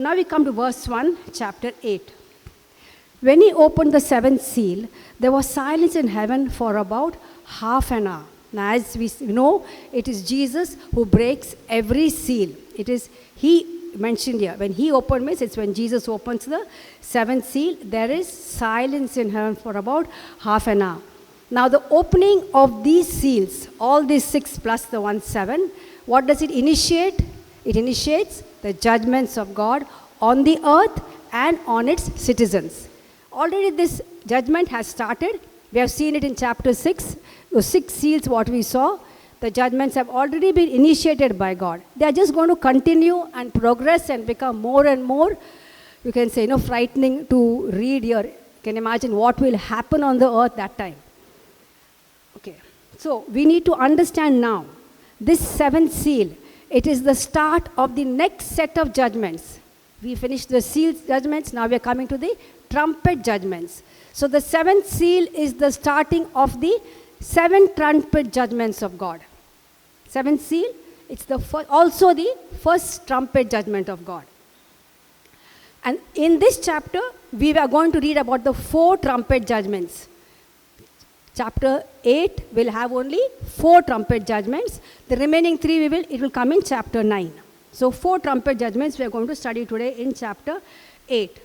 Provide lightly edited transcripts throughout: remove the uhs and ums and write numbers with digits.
Now we come to verse 1, chapter 8. When he opened the seventh seal, there was silence in heaven for about half an hour. Now, as we know, it is Jesus who breaks every seal. It is he mentioned here. When he opened means it's when Jesus opens the seventh seal, there is silence in heaven for about half an hour. Now, the opening of these seals, all these 6 plus the 1, 7, what does it initiate? It initiates the judgments of God on the earth and on its citizens. Already this judgment has started. We have seen it in chapter 6. Those 6 seals, what we saw, the judgments have already been initiated by God. They are just going to continue and progress and become more and more, you can say, frightening to read here. You can imagine what will happen on the earth that time. Okay, so we need to understand now, this 7th seal, it is the start of the next set of judgments. We finished the seal judgments, now we are coming to the trumpet judgments. So the 7th seal is the starting of the 7 trumpet judgments of God. 7th seal, it's also the first trumpet judgment of God. And in this chapter, we are going to read about the 4 trumpet judgments. Chapter 8 will have only 4 trumpet judgments. The remaining 3 it will come in chapter 9. So 4 trumpet judgments we are going to study today in chapter 8.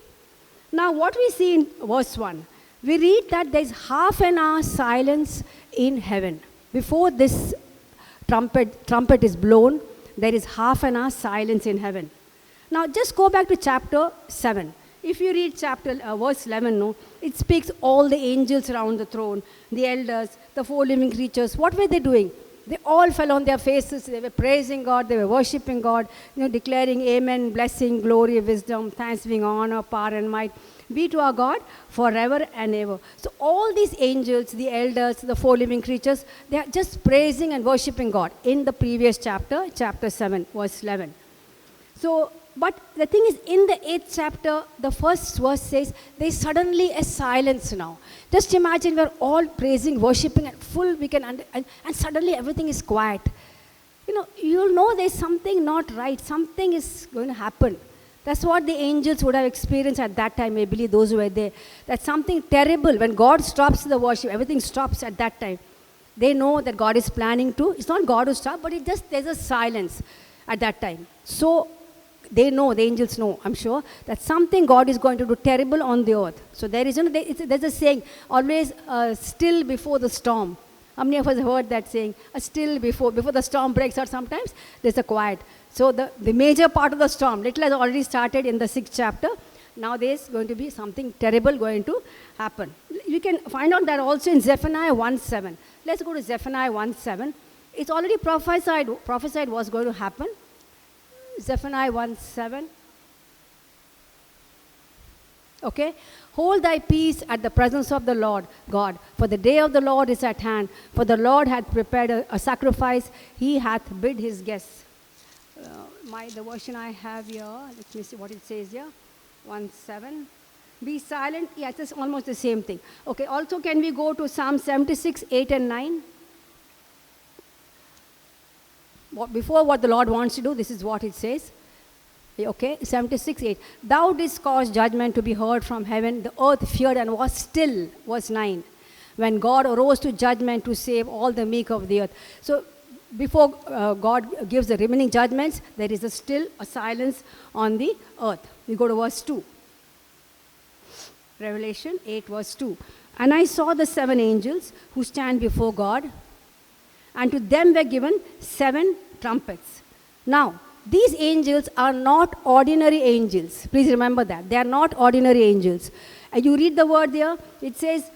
Now what we see in verse 1, we read that there is half an hour silence in heaven. Before this trumpet is blown, there is half an hour silence in heaven. Now just go back to chapter 7. If you read verse 11, it speaks all the angels around the throne, the elders, the 4 living creatures. What were they doing? They all fell on their faces. They were praising God. They were worshiping God, declaring amen, blessing, glory, wisdom, thanksgiving, honor, power, and might be to our God forever and ever. So all these angels, the elders, the 4 living creatures, they are just praising and worshiping God in the previous chapter, chapter 7, verse 11. So, but the thing is, in the 8th chapter, the first verse says, there is suddenly a silence now. Just imagine we're all praising, worshipping, and and suddenly everything is quiet. You'll know there's something not right. Something is going to happen. That's what the angels would have experienced at that time, I believe those who were there. That's something terrible. When God stops the worship, everything stops at that time. They know that God is planning to. It's not God who stops, but there's a silence at that time. So, they know, the angels know, I'm sure, that something God is going to do terrible on the earth. So there's a saying, always still before the storm. How many of us have heard that saying? Still before the storm breaks out, sometimes there's a quiet. So the major part of the storm, little has already started in the 6th chapter. Now there's going to be something terrible going to happen. You can find out that also in Zephaniah 1:7. Let's go to Zephaniah 1:7. It's already prophesied what's going to happen. Zephaniah 1:7. Okay. Hold thy peace at the presence of the Lord God, for the day of the Lord is at hand. For the Lord hath prepared a sacrifice, he hath bid his guests. The version I have here, let me see what it says here. 1:7. Be silent. Yeah, it's almost the same thing. Okay. Also, can we go to Psalm 76, 8 and 9? Before what the Lord wants to do, this is what it says. Okay, 76, 8. Thou didst cause judgment to be heard from heaven. The earth feared and was still, verse 9. When God arose to judgment to save all the meek of the earth. So, before God gives the remaining judgments, there is still a silence on the earth. We go to verse 2. Revelation 8, verse 2. And I saw the 7 angels who stand before God, and to them were given 7 trumpets. Now, these angels are not ordinary angels. Please remember that. They are not ordinary angels. And you read the word there, it says,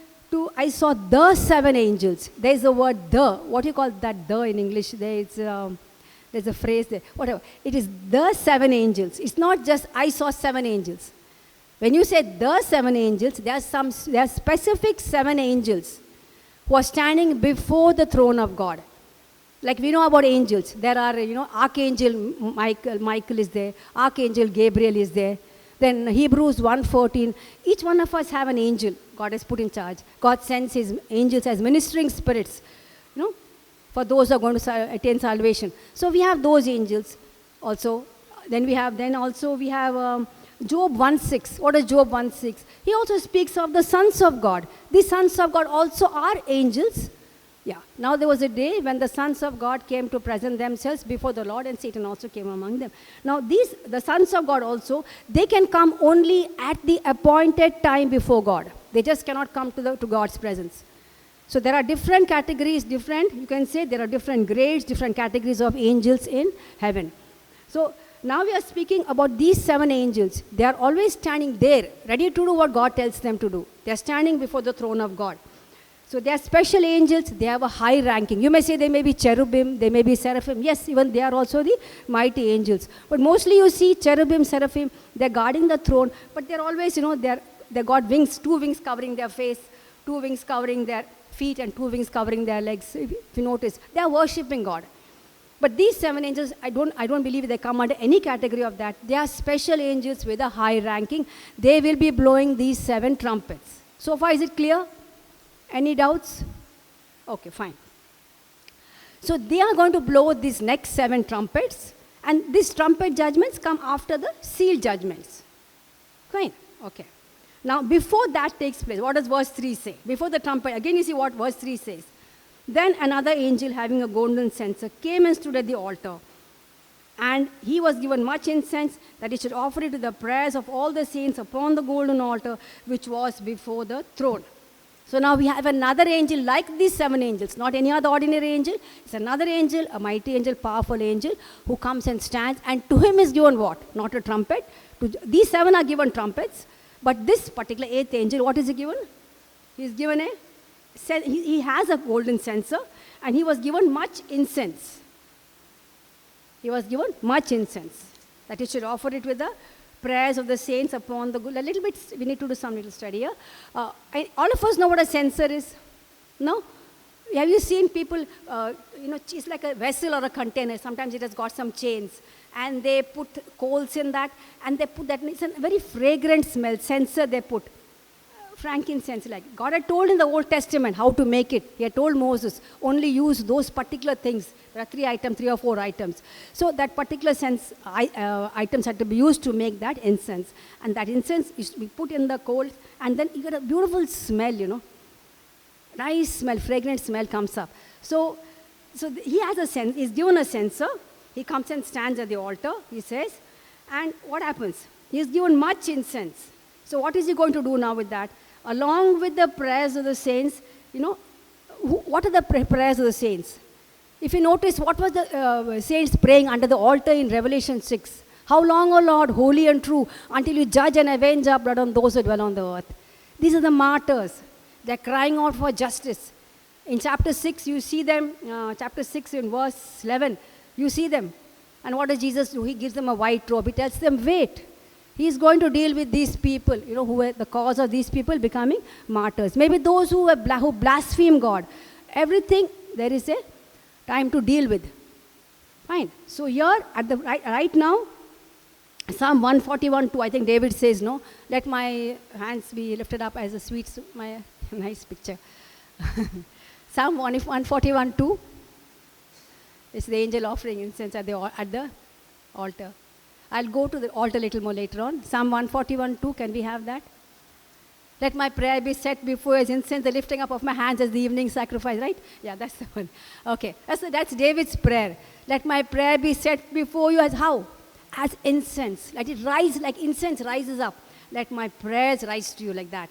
I saw the 7 angels. There is the word the. What do you call that the in English? There's a phrase there. Whatever. It is the 7 angels. It's not just I saw 7 angels. When you say the 7 angels, there are specific 7 angels who are standing before the throne of God. Like we know about angels. There are, Archangel Michael is there. Archangel Gabriel is there. Then Hebrews 1:14. Each one of us have an angel God has put in charge. God sends his angels as ministering spirits, for those who are going to attain salvation. So we have those angels also. Then also we have Job 1:6. What is Job 1:6? He also speaks of the sons of God. The sons of God also are angels. Yeah. Now there was a day when the sons of God came to present themselves before the Lord, and Satan also came among them. Now the sons of God also, they can come only at the appointed time before God. They just cannot come to God's presence. So there are different categories, you can say there are different grades, different categories of angels in heaven. So now we are speaking about these 7 angels. They are always standing there, ready to do what God tells them to do. They are standing before the throne of God. So they are special angels. They have a high ranking. You may say they may be cherubim, they may be seraphim. Yes, even they are also the mighty angels. But mostly you see cherubim, seraphim, they're guarding the throne. But they're always, they got wings, 2 wings covering their face, 2 wings covering their feet, and 2 wings covering their legs. If you notice, they are worshipping God. But these 7 angels, I don't believe they come under any category of that. They are special angels with a high ranking. They will be blowing these 7 trumpets. So far, is it clear? Any doubts? Okay, fine. So they are going to blow these next 7 trumpets, and these trumpet judgments come after the seal judgments. Fine. Okay. Now, before that takes place, what does verse 3 say? Before the trumpet, again you see what verse 3 says. Then another angel having a golden censer came and stood at the altar. And he was given much incense, that he should offer it to the prayers of all the saints upon the golden altar, which was before the throne. So now we have another angel like these 7 angels, not any other ordinary angel. It's another angel, a mighty angel, powerful angel, who comes and stands. And to him is given what? Not a trumpet. These 7 are given trumpets. But this particular 8th angel, what is he given? He is given he has a golden censer, and he was given much incense. He was given much incense, that he should offer it with the prayers of the saints upon the good. A little bit, we need to do some little study here. All of us know what a censer is. No? Have you seen people, it's like a vessel or a container. Sometimes it has got some chains. And they put coals in that, and they put that, it's a very fragrant smell, censer they put. Frankincense, like God had told in the Old Testament how to make it. He had told Moses, only use those particular things. There are 3 or 4 items. So that particular items had to be used to make that incense. And that incense is to be put in the coals, and then you get a beautiful smell, Nice smell, fragrant smell comes up. So he has he's given a censer. He comes and stands at the altar, he says, and what happens? He is given much incense. So what is he going to do now with that? Along with the prayers of the saints, what are the prayers of the saints? If you notice, what was the saints praying under the altar in Revelation 6? How long, O Lord, holy and true, until you judge and avenge our blood on those who dwell on the earth? These are the martyrs. They're crying out for justice. In chapter 6, you see them, chapter 6 in verse 11, you see them. And what does Jesus do? He gives them a white robe. He tells them, wait. He's going to deal with these people, who were the cause of these people becoming martyrs. Maybe those who blaspheme God. Everything, there is a time to deal with. Fine. So here, at the right now, Psalm 141:2, I think David says, let my hands be lifted up as a sweet, my nice picture. Psalm 141:2. It's the angel offering incense at the altar. I'll go to the altar a little more later on. Psalm 141:2, can we have that? Let my prayer be set before as incense, the lifting up of my hands as the evening sacrifice, right? Yeah, that's the one. Okay, that's David's prayer. Let my prayer be set before you as how? As incense. Let it rise like incense rises up. Let my prayers rise to you like that.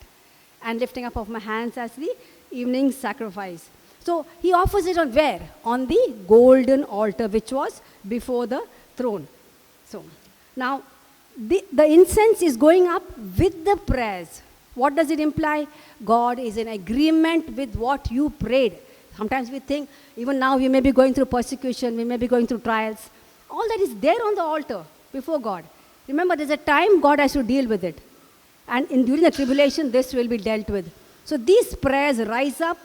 And lifting up of my hands as the evening sacrifice. So he offers it on where? On the golden altar, which was before the throne. So now the incense is going up with the prayers. What does it imply? God is in agreement with what you prayed. Sometimes we think, even now we may be going through persecution, we may be going through trials. All that is there on the altar before God. Remember, there's a time God has to deal with it. And during the tribulation, this will be dealt with. So these prayers rise up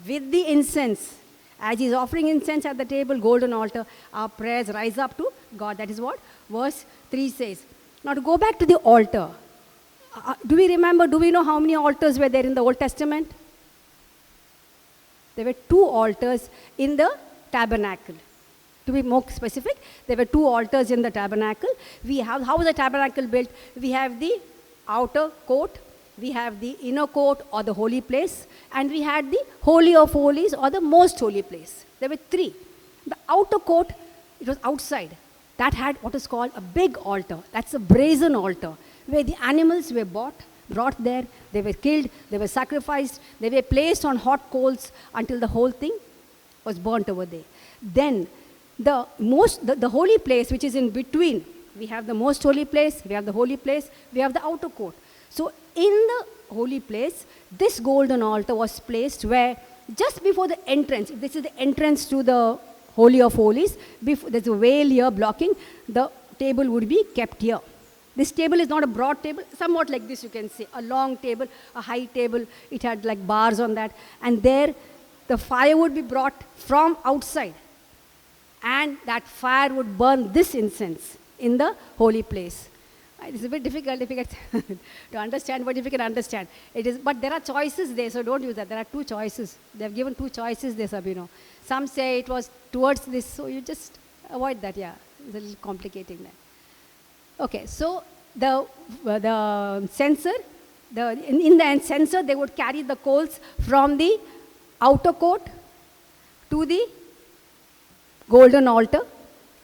with the incense. As he's offering incense at the table, golden altar, our prayers rise up to God. That is what verse 3 says. Now to go back to the altar. Do we know how many altars were there in the Old Testament? There were 2 altars in the tabernacle. to be more specific, there were 2 altars in the tabernacle. How was the tabernacle built? We have the outer court, we have the inner court or the holy place, and we had the holy of holies or the most holy place. There were 3. The outer court, it was outside. That had what is called a big altar. That's a brazen altar, where the animals were brought there, they were killed, they were sacrificed, they were placed on hot coals until the whole thing was burnt over there. Then the holy place, which is in between, we have the most holy place, we have the holy place, we have the outer court. So in the holy place, this golden altar was placed where just before the entrance, this is the entrance to the Holy of Holies, there's a veil here blocking, the table would be kept here. This table is not a broad table, somewhat like this you can see, a long table, a high table, it had like bars on that, and there the fire would be brought from outside, and that fire would burn this incense in the holy place. It's a bit difficult to understand, but if you can understand. It is, but there are choices there, so don't use that. There are 2 choices. They have given 2 choices there, Sabino. Some say it was towards this, so you just avoid that, yeah. It's a little complicating that. Okay, so the censer, in the censer, they would carry the coals from the outer court to the golden altar,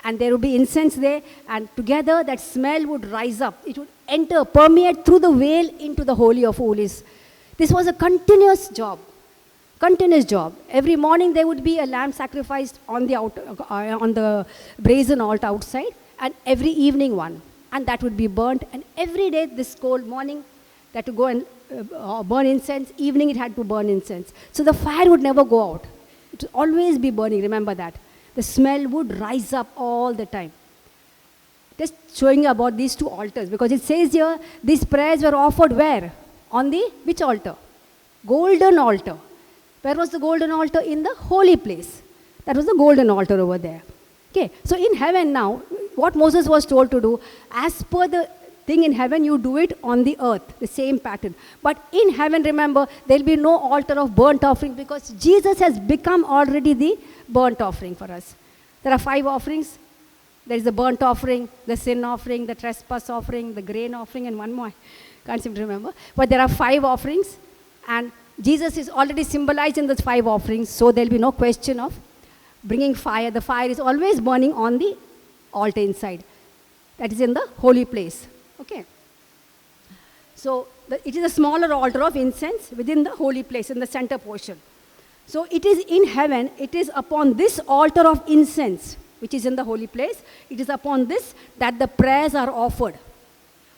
and there would be incense there, and together that smell would rise up. It would permeate through the veil into the Holy of Holies. This was a continuous job. Every morning there would be a lamb sacrificed on the brazen altar outside, and every evening one. And that would be burnt, and every day this cold morning they had to go and burn incense, evening it had to burn incense. So the fire would never go out. It would always be burning, remember that. The smell would rise up all the time. Just showing you about these 2 altars, because it says here, these prayers were offered where? On the, which altar? Golden altar. Where was the golden altar? In the holy place. That was the golden altar over there. Okay, so in heaven now, what Moses was told to do, as per the thing in heaven, you do it on the earth, the same pattern. But in heaven, remember, there will be no altar of burnt offering, because Jesus has become already the burnt offering for us. There are 5 offerings. There is the burnt offering, the sin offering, the trespass offering, the grain offering, and one more. I can't seem to remember. But there are 5 offerings, and Jesus is already symbolized in those 5 offerings, so there will be no question of bringing fire. The fire is always burning on the altar inside. That is in the holy place. Okay. So it is a smaller altar of incense within the holy place in the center portion. So it is in heaven, it is upon this altar of incense, which is in the holy place, it is upon this that the prayers are offered.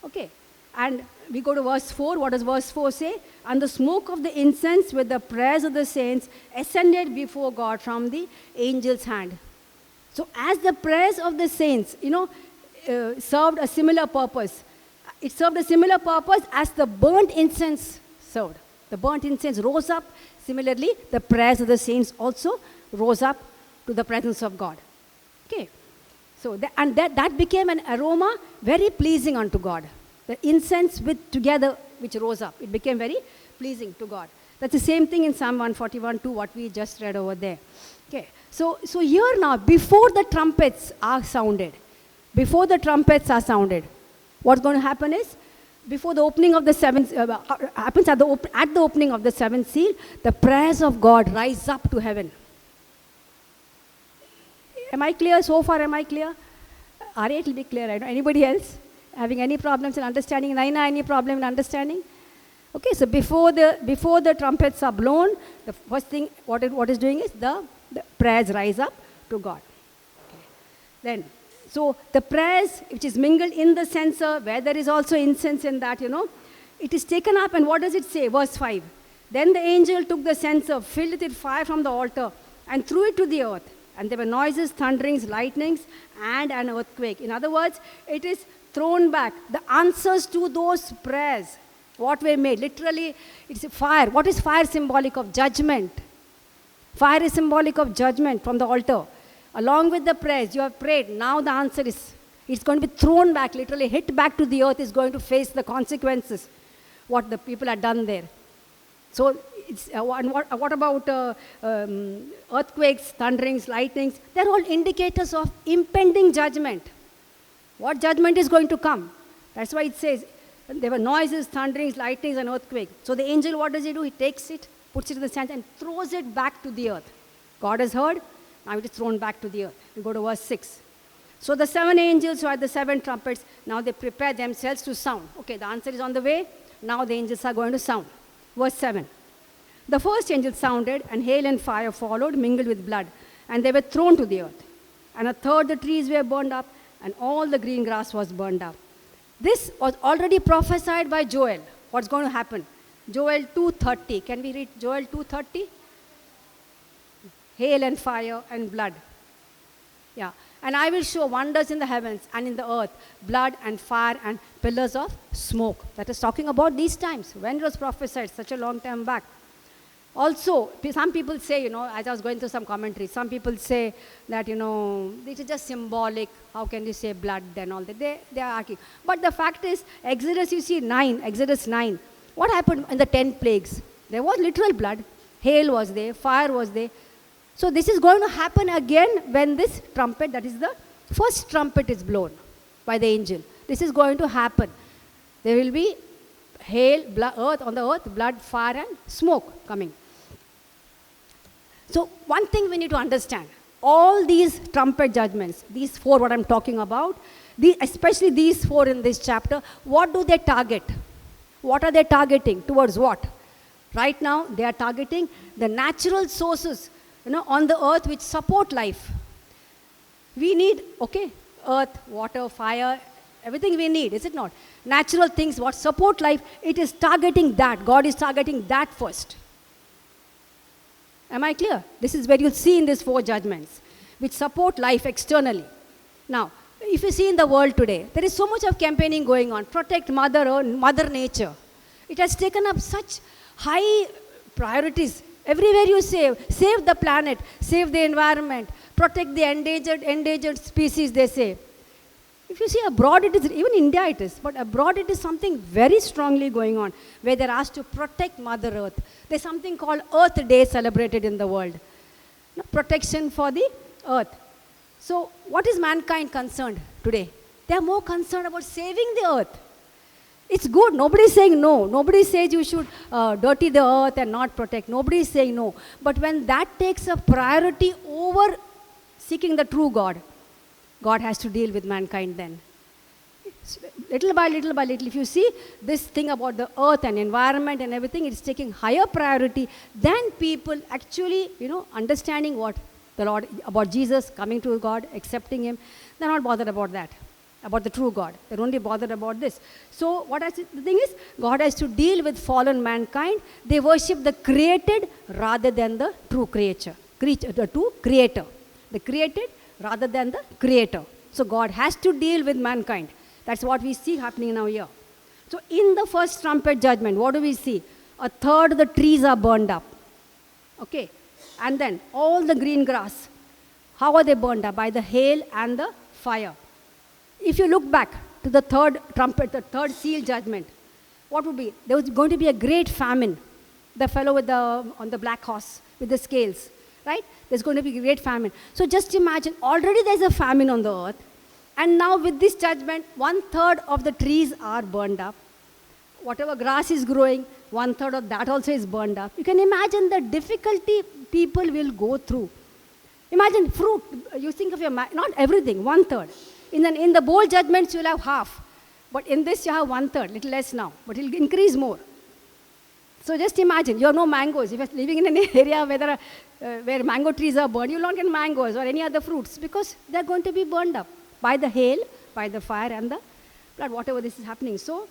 Okay. And we go to verse 4. What does verse 4 say? And the smoke of the incense with the prayers of the saints ascended before God from the angel's hand. So as the prayers of the saints, served a similar purpose. It served a similar purpose as the burnt incense served. The burnt incense rose up. Similarly, the prayers of the saints also rose up to the presence of God. Okay. So that became an aroma very pleasing unto God. The incense together which rose up, it became very pleasing to God. That's the same thing in Psalm 141 to what we just read over there. Okay. So here now, before the trumpets are sounded, what's going to happen is, before the opening of the seventh, happens at the opening of the 7th seal, the prayers of God rise up to heaven. Am I clear so far? Am I clear? Arya, it will be clear. I know. Anybody else having any problems in understanding? Naina, any problem in understanding? Okay, so before the trumpets are blown, the first thing what is doing is the prayers rise up to God. Okay. Then, so the prayers which is mingled in the censer, where there is also incense in that, it is taken up, and what does it say? Verse 5. Then the angel took the censer, filled it with fire from the altar, and threw it to the earth. And there were noises, thunderings, lightnings, and an earthquake. In other words, it is thrown back. The answers to those prayers, what were made, literally, it's fire. What is fire symbolic of? Judgment. Fire is symbolic of judgment from the altar. Along with the prayers, you have prayed. Now the answer is, it's going to be thrown back, literally hit back to the earth, is going to face the consequences, what the people had done there. So And what about earthquakes, thunderings, lightnings? They're all indicators of impending judgment. What judgment is going to come? That's why it says there were noises, thunderings, lightnings, and earthquake. So the angel, what does he do? He takes it, puts it in the sand, and throws it back to the earth. God has heard, now it is thrown back to the earth. We go to verse 6. So the 7 angels who had the 7 trumpets, now they prepare themselves to sound. Okay, the answer is on the way. Now the angels are going to sound. Verse 7. The first angel sounded, and hail and fire followed, mingled with blood, and they were thrown to the earth. And a third the trees were burned up, and all the green grass was burned up. This was already prophesied by Joel. What's going to happen? Joel 2:30. Can we read Joel 2:30? Hail and fire and blood. Yeah. And I will show wonders in the heavens and in the earth, blood and fire and pillars of smoke. That is talking about these times. When it was prophesied such a long time back. Also, some people say, as I was going through some commentary, some people say that, this is just symbolic. How can you say blood and all that? They are arguing. But the fact is, Exodus 9. What happened in the 10 plagues? There was literal blood. Hail was there. Fire was there. So this is going to happen again when this trumpet, that is the first trumpet, is blown by the angel. This is going to happen. There will be hail, blood, on the earth, blood, fire, and smoke coming. So one thing we need to understand, all these trumpet judgments, these 4 what I'm talking about, especially these 4 in this chapter, what do they target? What are they targeting? Towards what? Right now, they are targeting the natural sources, on the earth which support life. We need, earth, water, fire, everything we need, is it not? Natural things, what support life, it is targeting that. God is targeting that first. Am I clear? This is where you'll see in these 4 judgments, which support life externally. Now, if you see in the world today, there is so much of campaigning going on. Protect Mother Nature. It has taken up such high priorities. Everywhere you save the planet, save the environment, protect the endangered species, they say. If you see abroad, it is, even India it is, but abroad it is something very strongly going on, where they're asked to protect Mother Earth. There's something called Earth Day celebrated in the world. Protection for the earth. So what is mankind concerned today? They are more concerned about saving the earth. It's good. Nobody is saying no. Nobody says you should dirty the earth and not protect. Nobody is saying no. But when that takes a priority over seeking the true God, God has to deal with mankind then. Little by little, if you see this thing about the earth and environment and everything, it's taking higher priority than people actually, understanding what the Lord, about Jesus, coming to God, accepting Him. They're not bothered about that, about the true God. They're only bothered about this. So the thing is, God has to deal with fallen mankind. They worship the created rather than the true creator. The true creator. The created rather than the creator. So God has to deal with mankind. That's what we see happening now here. So in the first trumpet judgment, what do we see? A third of the trees are burned up. Okay. And then all the green grass. How are they burned up? By the hail and the fire. If you look back to the third trumpet, the third seal judgment, what would be? There was going to be a great famine. The fellow on the black horse with the scales, right? There's going to be a great famine. So just imagine, already there's a famine on the earth. And now with this judgment, 1/3 of the trees are burned up. Whatever grass is growing, 1/3 of that also is burned up. You can imagine the difficulty people will go through. Imagine fruit. You think of not everything, 1/3. In the bowl judgments, you'll have half. But in this, you have 1/3, little less now. But it'll increase more. So just imagine, you have no mangoes. If you're living in an area where mango trees are burned, you'll not get mangoes or any other fruits because they're going to be burned up by the hail, by the fire and the blood, whatever this is happening. So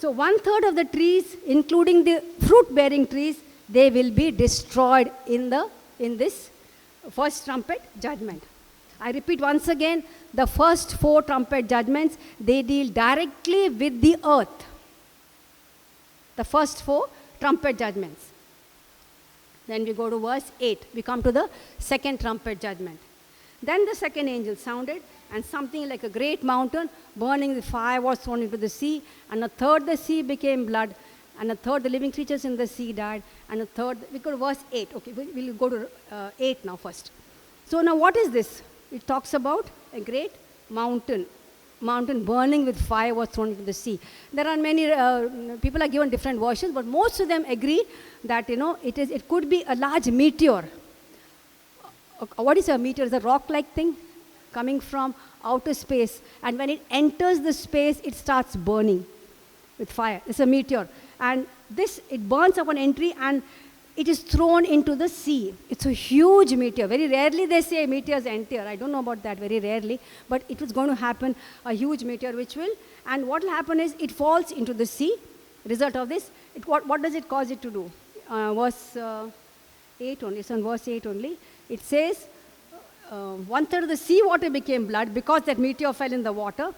1/3 of the trees, including the fruit-bearing trees, they will be destroyed in this first trumpet judgment. I repeat once again, the first 4 trumpet judgments, they deal directly with the earth. The first 4 trumpet judgments. Then we go to verse 8. We come to the second trumpet judgment. Then the second angel sounded, and something like a great mountain burning with fire was thrown into the sea, and a third the sea became blood, and a third, the living creatures in the sea died, and a third, we go to verse 8. Okay, we'll go to 8 now first. So now what is this? It talks about a great mountain burning with fire was thrown into the sea. There are many, people are given different versions, but most of them agree that, it could be a large meteor. What is a meteor? It's a rock-like thing coming from outer space, and when it enters the space, it starts burning with fire. It's a meteor. And it burns upon entry, and it is thrown into the sea. It's a huge meteor. Very rarely they say meteors enter. I don't know about that, very rarely. But it was going to happen, a huge meteor and what will happen is it falls into the sea. Result of this, what does it cause it to do? Verse 8 only, it's on verse 8 only. It says, 1/3 of the sea water became blood because that meteor fell in the water.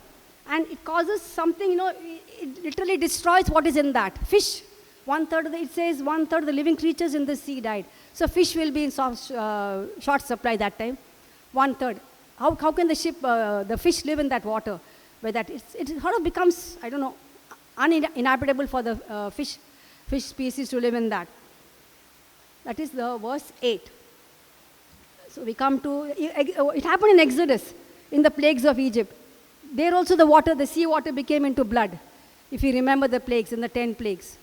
And it causes something, it literally destroys what is in that. Fish. 1/3 it says 1/3 of the living creatures in the sea died. So fish will be in short supply that time. 1/3. How can the fish live in that water? Where that it sort of becomes, I don't know, uninhabitable for the fish species to live in that. That is the verse 8. So we come to, it happened in Exodus, in the plagues of Egypt. There also the sea water became into blood. If you remember the plagues, in the 10 plagues.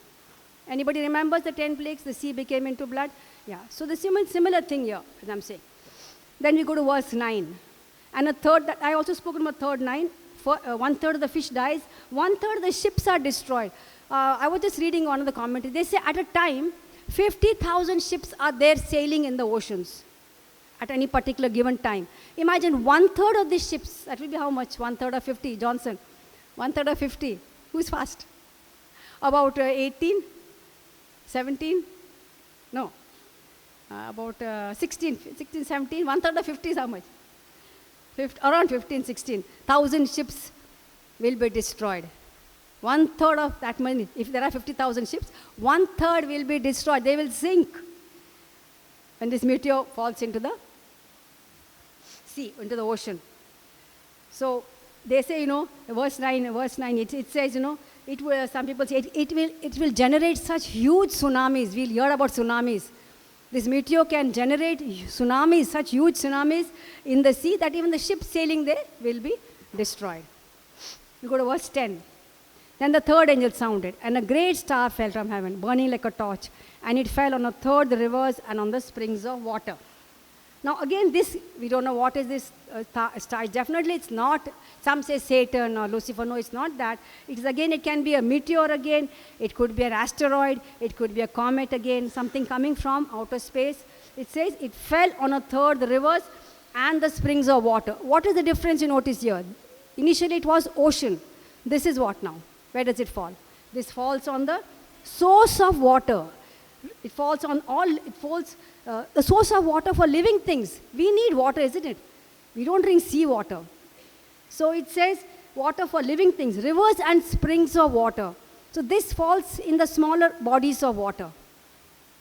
Anybody remembers the 10 plagues? The sea became into blood? Yeah. So the similar thing here, as I'm saying. Then we go to verse 9. And a third, that I also spoken about third 9. 1/3 of the fish dies. 1/3 of the ships are destroyed. I was just reading one of the commentaries. They say at a time, 50,000 ships are there sailing in the oceans at any particular given time. Imagine 1/3 of these ships. That will be how much? 1/3 of 50. Johnson. 1/3 of 50. Who's fast? About 18? 17? No. About 16, 17. 1/3 of 50 is how much? Around 15, 16. 1,000 ships will be destroyed. 1/3 of that many. If there are 50,000 ships, 1/3 will be destroyed. They will sink when this meteor falls into the sea, into the ocean. So they say, verse 9, it says, it will, some people say it will generate such huge tsunamis. We'll hear about tsunamis. This meteor can generate tsunamis, such huge tsunamis in the sea that even the ships sailing there will be destroyed. We go to verse 10. Then the third angel sounded, and a great star fell from heaven, burning like a torch, and it fell on 1/3 the rivers and on the springs of water. Now again, we don't know what is this star. Definitely it's not, some say Satan or Lucifer. No, it's not that. It can be a meteor again. It could be an asteroid. It could be a comet again, something coming from outer space. It says it fell on 1/3 the rivers and the springs of water. What is the difference you notice here? Initially it was ocean. This is what now? Where does it fall? This falls on the source of water. It falls on the source of water for living things. We need water, isn't it? We don't drink sea water. So it says water for living things, rivers and springs of water. So this falls in the smaller bodies of water,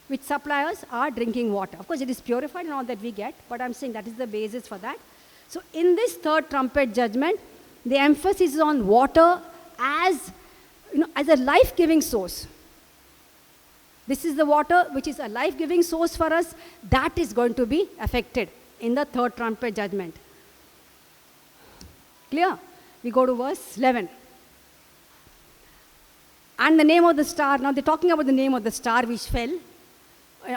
which supply us our drinking water. Of course, it is purified and all that we get, but I'm saying that is the basis for that. So in this third trumpet judgment, the emphasis is on water as a life-giving source. This is the water which is a life-giving source for us. That is going to be affected in the third trumpet judgment. Clear? We go to verse 11. And the name of the star, now they're talking about the name of the star which fell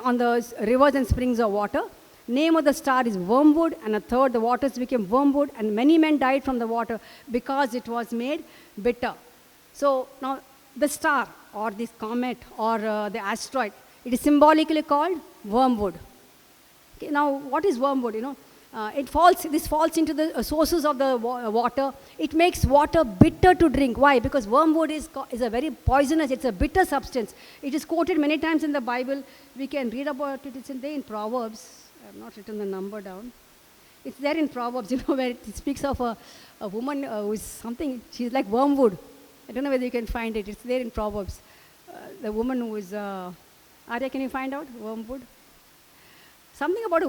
on the rivers and springs of water. Name of the star is wormwood, and 1/3 the waters became wormwood, and many men died from the water because it was made bitter. So now the star or this comet or the asteroid, it is symbolically called wormwood. Okay, now what is wormwood? This falls into the sources of the water. It makes water bitter to drink. Why? Because wormwood is a very poisonous, it's a bitter substance. It is quoted many times in the Bible. We can read about it. It's there in Proverbs. I have not written the number down. It's there in Proverbs, where it speaks of a woman who is something, she's like wormwood. I don't know whether you can find it. It's there in Proverbs. The woman who is, Arya, can you find out? Wormwood. Something about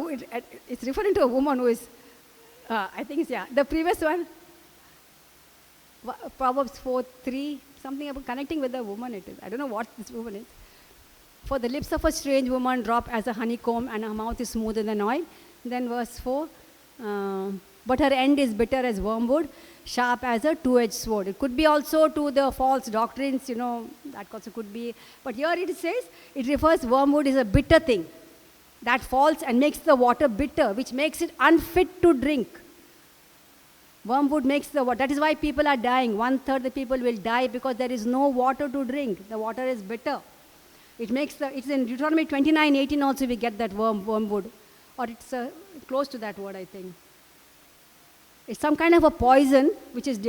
it's referring to a woman who is, I think it's, the previous one, Proverbs 4:3, something about connecting with a woman it is. I don't know what this woman is. For the lips of a strange woman drop as a honeycomb, and her mouth is smoother than oil. Then verse 4, but her end is bitter as wormwood, sharp as a two-edged sword. It could be also to the false doctrines, that also could be. But here it says, it refers wormwood is a bitter thing that falls and makes the water bitter, which makes it unfit to drink. Wormwood makes the water. That is why people are dying. 1/3 the people will die because there is no water to drink. The water is bitter. It's in Deuteronomy 29:18 also we get that wormwood. Or it's close to that word, I think. It's some kind of a poison, which is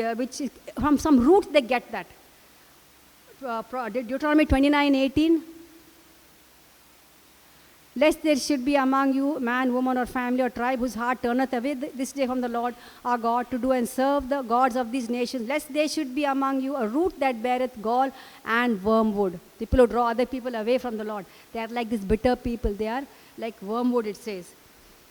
from some root they get that. Deuteronomy 29:18. Lest there should be among you man, woman, or family, or tribe whose heart turneth away this day from the Lord our God to do and serve the gods of these nations. Lest there should be among you a root that beareth gall and wormwood. People who draw other people away from the Lord. They are like these bitter people. They are like wormwood, it says.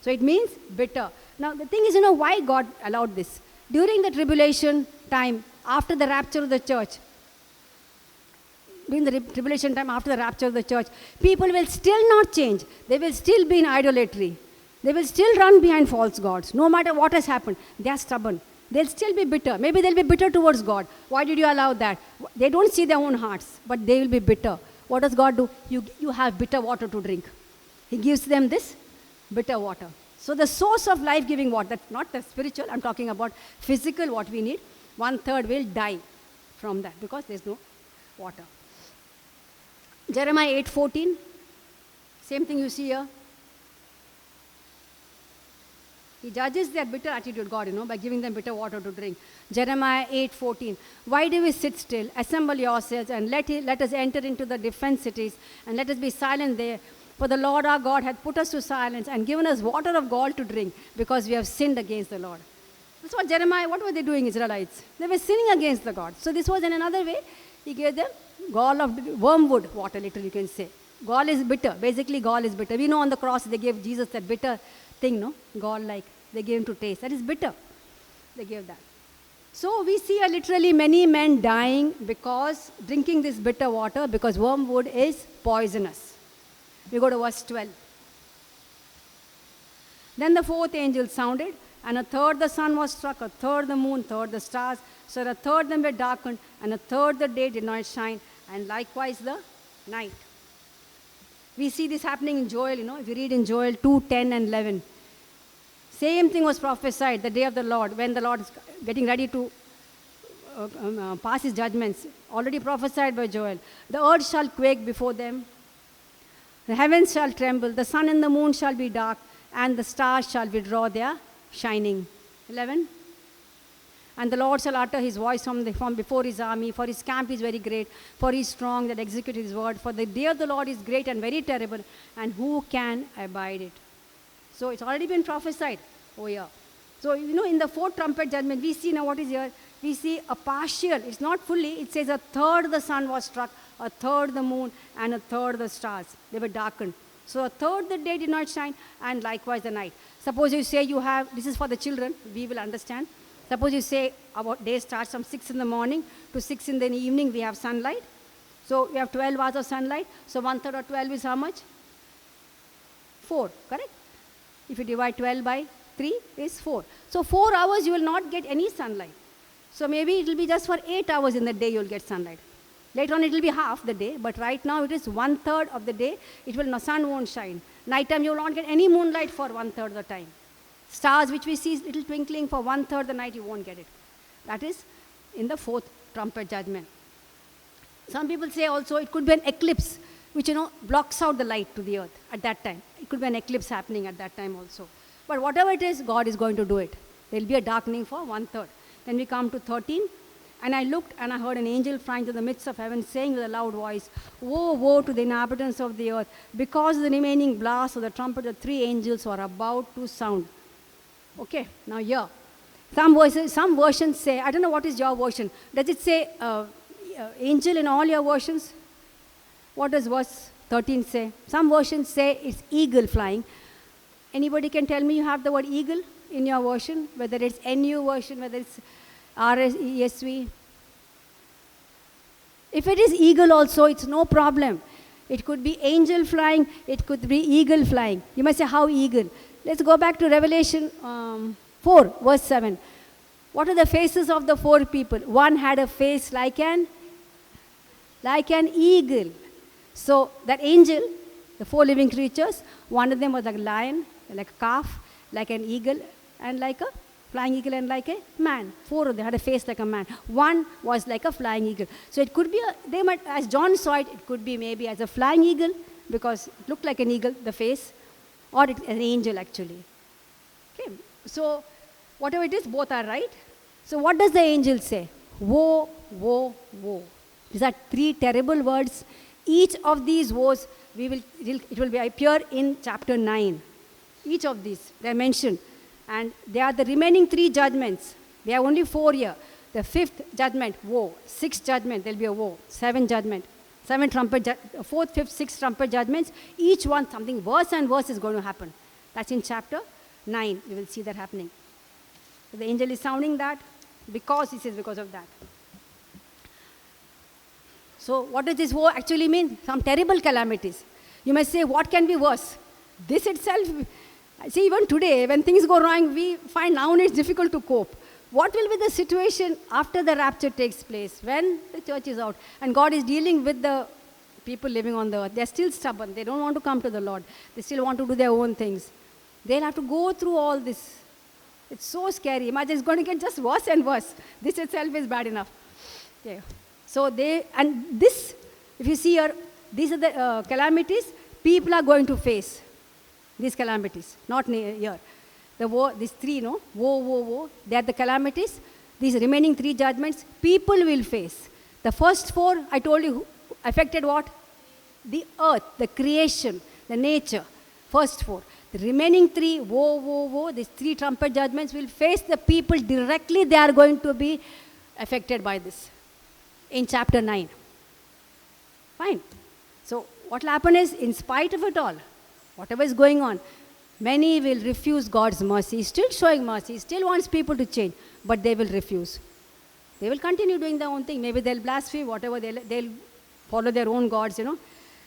So it means bitter. Now the thing is, why God allowed this? During the tribulation time, after the rapture of the church, during the tribulation time, after the rapture of the church, people will still not change. They will still be in idolatry. They will still run behind false gods. No matter what has happened, they are stubborn. They'll still be bitter. Maybe they'll be bitter towards God. Why did you allow that? They don't see their own hearts, but they will be bitter. What does God do? You have bitter water to drink. He gives them this bitter water. So the source of life-giving water, that's not the spiritual, I'm talking about physical, what we need, 1/3 will die from that because there's no water. Jeremiah 8:14, same thing you see here. He judges their bitter attitude, God, by giving them bitter water to drink. Jeremiah 8:14, why do we sit still? Assemble yourselves and let us enter into the defense cities and let us be silent there. For the Lord our God hath put us to silence and given us water of gall to drink because we have sinned against the Lord. That's what Jeremiah, what were they doing, Israelites? They were sinning against the God. So this was in another way. He gave them gall of wormwood water, literally you can say. Gall is bitter. Basically, gall is bitter. We know on the cross they gave Jesus that bitter thing, no? Gall like. They gave him to taste. That is bitter. They gave that. So we see literally many men dying because drinking this bitter water because wormwood is poisonous. We go to verse 12. Then the fourth angel sounded, and 1/3 the sun was struck, 1/3 the moon, 1/3 the stars. So 1/3 them were darkened, and 1/3 the day did not shine, and likewise the night. We see this happening in Joel, if you read in Joel 2:10 and 11. Same thing was prophesied the day of the Lord, when the Lord is getting ready to pass his judgments. Already prophesied by Joel. The earth shall quake before them. The heavens shall tremble. The sun and the moon shall be dark, and the stars shall withdraw their shining. 11. And the Lord shall utter his voice from before his army, for his camp is very great, for he is strong that execute his word. For the day of the Lord is great and very terrible, and who can abide it? So it's already been prophesied. Oh yeah. So, in the fourth trumpet judgment, we see now what is here. We see a partial, it's not fully, it says 1/3 the sun was struck, 1/3 the moon, and 1/3 the stars. They were darkened. So 1/3 the day did not shine, and likewise the night. Suppose you say this is for the children, we will understand. Suppose you say our day starts from 6 in the morning to 6 in the evening, we have sunlight. So we have 12 hours of sunlight. So 1/3 of 12 is how much? 4, correct? If you divide 12 by 3 is 4. So 4 hours you will not get any sunlight. So maybe it will be just for 8 hours in the day you will get sunlight. Later on it will be half the day, but right now it is 1/3 of the day. Sun won't shine. Nighttime you will not get any moonlight for 1/3 of the time. Stars which we see little twinkling for 1/3 the night you won't get it. That is in the fourth trumpet judgment. Some people say also it could be an eclipse which blocks out the light to the earth at that time. It could be an eclipse happening at that time also. But whatever it is, God is going to do it. There will be a darkening for 1/3. Then we come to 13. And I looked, and I heard an angel flying to the midst of heaven, saying with a loud voice, Woe, woe to the inhabitants of the earth, because of the remaining blast of the trumpet, the 3 angels are about to sound. Okay, now here. Some versions say, I don't know what is your version. Does it say angel in all your versions? What does verse 13 say? Some versions say it's eagle flying. Anybody can tell me you have the word eagle in your version, whether it's NU version, whether it's RESV. If it is eagle also, it's no problem. It could be angel flying, it could be eagle flying. You might say, how eagle? Let's go back to Revelation 4, verse 7. What are the faces of the four people? One had a face like an eagle. So that angel, the four living creatures, one of them was like a lion, like a calf, like an eagle, and like a flying eagle, and like a man. Four of them had a face like a man. One was like a flying eagle. So it could be, they might, as John saw it, it could be maybe as a flying eagle, because it looked like an eagle, the face, or an angel actually. Okay, so whatever it is, both are right. So what does the angel say? Woe, woe, woe. These are three terrible words. Each of these woes, it will appear in chapter 9. Each of these, they are mentioned. And they are the remaining three judgments. They are only 4 here. The fifth judgment, woe. Sixth judgment, there will be a woe. Seventh judgment. Fourth, fifth, sixth trumpet judgments. Each one, something worse and worse is going to happen. That's in chapter 9. You will see that happening. So the angel is sounding that because, he says, because of that. So what does this woe actually mean? Some terrible calamities. You may say, what can be worse? This itself, see, even today, when things go wrong, we find now it's difficult to cope. What will be the situation after the rapture takes place, when the church is out, and God is dealing with the people living on the earth? They're still stubborn. They don't want to come to the Lord. They still want to do their own things. They'll have to go through all this. It's so scary. Imagine it's going to get just worse and worse. This itself is bad enough. Yeah. So this, if you see here, these are the calamities people are going to face. These calamities, not here. The woe, these three, no? Woe, woe, woe. They are the calamities. These remaining three judgments, people will face. The first four, I told you, affected what? The earth, the creation, the nature. First four. The remaining three, woe, woe, woe, these three trumpet judgments will face the people directly. They are going to be affected by this in chapter 9. Fine. So what will happen is, in spite of it all, whatever is going on, many will refuse God's mercy. He's still showing mercy. He still wants people to change, but they will refuse. They will continue doing their own thing. Maybe they'll blaspheme, whatever, they'll follow their own gods, you know.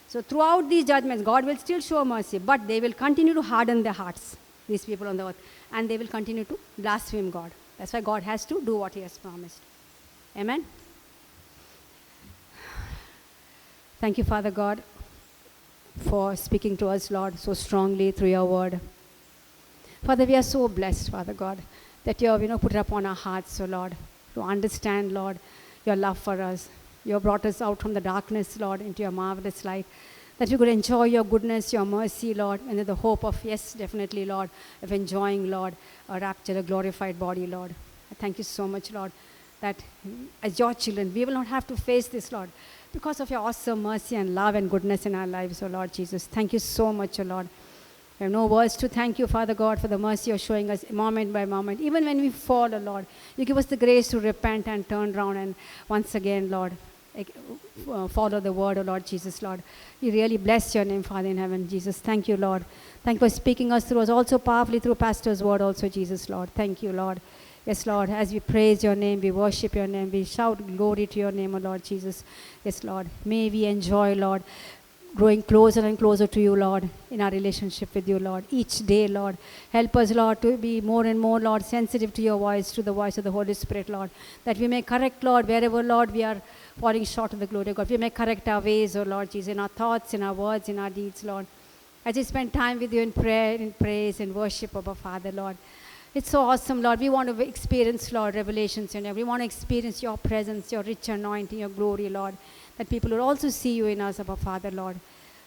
So throughout these judgments, God will still show mercy, but they will continue to harden their hearts, these people on the earth, and they will continue to blaspheme God. That's why God has to do what He has promised. Amen? Thank you, Father God, for speaking to us, Lord, so strongly through your word. Father, we are so blessed, Father God, that you have, put it upon our hearts, so Lord, to understand, Lord, your love for us. You have brought us out from the darkness, Lord, into your marvelous light, that we could enjoy your goodness, your mercy, Lord, and the hope of, yes, definitely, Lord, of enjoying, Lord, a rapture, a glorified body, Lord. I thank you so much, Lord, that as your children, we will not have to face this, Lord, because of your awesome mercy and love and goodness in our lives, oh Lord Jesus. Thank you so much, oh Lord. I have no words to thank you, Father God, for the mercy you're showing us moment by moment. Even when we fall, oh Lord, you give us the grace to repent and turn around and once again, Lord, follow the word, oh Lord Jesus, Lord. We really bless your name, Father in heaven, Jesus. Thank you, Lord. Thank you for speaking us through us also powerfully through Pastor's word also, Jesus, Lord. Thank you, Lord. Yes, Lord, as we praise your name, we worship your name, we shout glory to your name, O Lord Jesus. Yes, Lord, may we enjoy, Lord, growing closer and closer to you, Lord, in our relationship with you, Lord. Each day, Lord, help us, Lord, to be more and more, Lord, sensitive to your voice, to the voice of the Holy Spirit, Lord, that we may correct, Lord, wherever, Lord, we are falling short of the glory of God. We may correct our ways, O Lord Jesus, in our thoughts, in our words, in our deeds, Lord. As we spend time with you in prayer, in praise, and worship of our Father, Lord. It's so awesome, Lord. We want to experience, Lord, revelations in you. We want to experience your presence, your rich anointing, your glory, Lord, that people will also see you in us, our Father, Lord.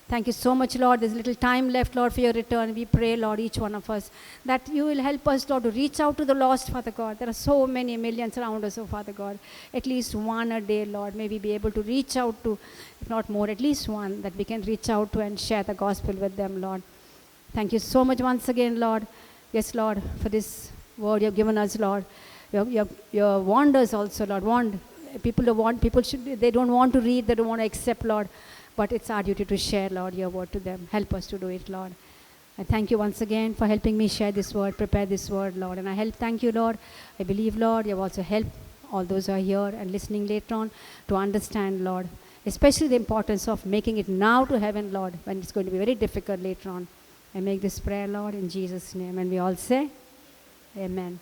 Thank you so much, Lord. There's little time left, Lord, for your return. We pray, Lord, each one of us, that you will help us, Lord, to reach out to the lost, Father God. There are so many millions around us, oh Father God. At least one a day, Lord, may we be able to reach out to, if not more, at least one, that we can reach out to and share the gospel with them, Lord. Thank you so much once again, Lord. Yes, Lord, for this word you have given us, Lord. Your wonders also, Lord. People they don't want to read, they don't want to accept, Lord. But it's our duty to share, Lord, your word to them. Help us to do it, Lord. I thank you once again for helping me share this word, prepare this word, Lord. And thank you, Lord. I believe, Lord, you have also helped all those who are here and listening later on to understand, Lord, especially the importance of making it now to heaven, Lord, when it's going to be very difficult later on. I make this prayer, Lord, in Jesus' name. And we all say, Amen.